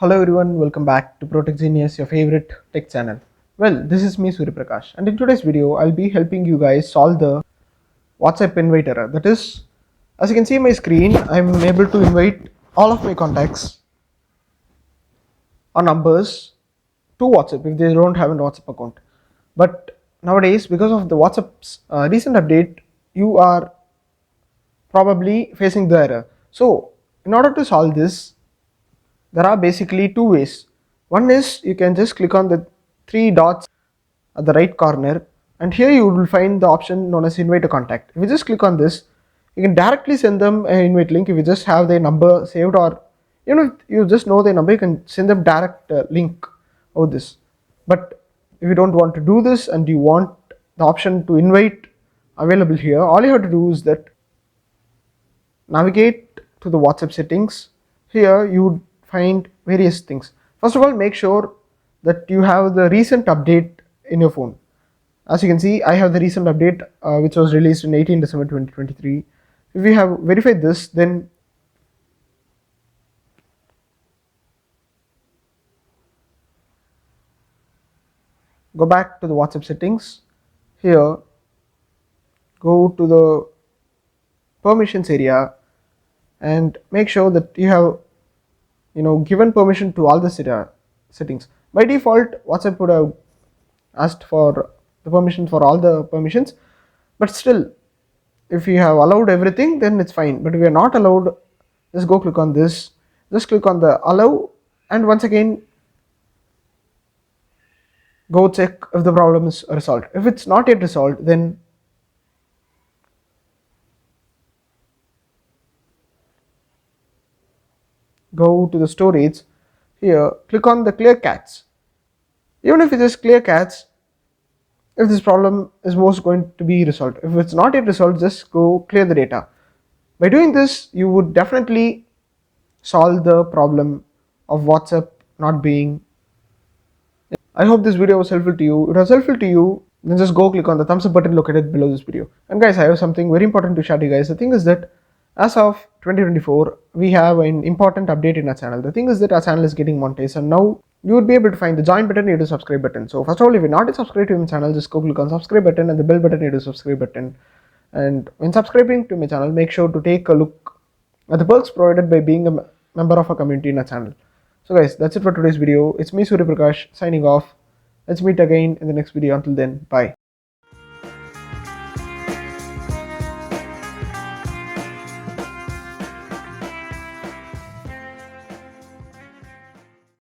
Hello everyone, welcome back to Protech Genius, your favorite tech channel. Well, this is me Surya Prakash, and in today's video I'll be helping you guys solve the WhatsApp invite error. That is, as you can see on my screen, I'm able to invite all of my contacts or numbers to WhatsApp if they don't have a WhatsApp account. But nowadays, because of the WhatsApp's recent update, you are probably facing the error. So, in order to solve this, there are basically two ways. One is you can just click on the three dots at the right corner, and here you will find the option known as invite a contact. If you just click on this, you can directly send them an invite link. If you just have their number saved, or if you just know their number, you can send them direct link over this. But if you don't want to do this and you want the option to invite available here, all you have to do is that navigate to the WhatsApp settings. Here you would find various things. First of all, make sure that you have the recent update in your phone. As you can see, I have the recent update which was released in 18 December 2023. If we have verified this, then go back to the WhatsApp settings. Here, go to the permissions area and make sure that you have given permission to all the settings. By default, WhatsApp would have asked for the permission for all the permissions, but still, if you have allowed everything, then it's fine. But if you are not allowed, just go click on this, just click on the allow, and once again go check if the problem is resolved. If it's not yet resolved, then go to the storage. Here, click on the clear cache. Even if it is clear cache, if this problem is most going to be resolved. If it's not yet resolved, just go clear the data. By doing this, you would definitely solve the problem of WhatsApp not being. I hope this video was helpful to you. If it was helpful to you, then just go click on the thumbs up button located below this video. And guys, I have something very important to share to you guys. The thing is that as of 2024, we have an important update in our channel. The thing is that our channel is getting monetized, and now you would be able to find the join button near the subscribe button. So first of all, if you're not yet subscribed to my channel, just go click on subscribe button and the bell button near the subscribe button. And when subscribing to my channel, make sure to take a look at the perks provided by being a member of a community in our channel. So guys, that's it for today's video. It's me Surya Prakash signing off. Let's meet again in the next video. Until then, bye.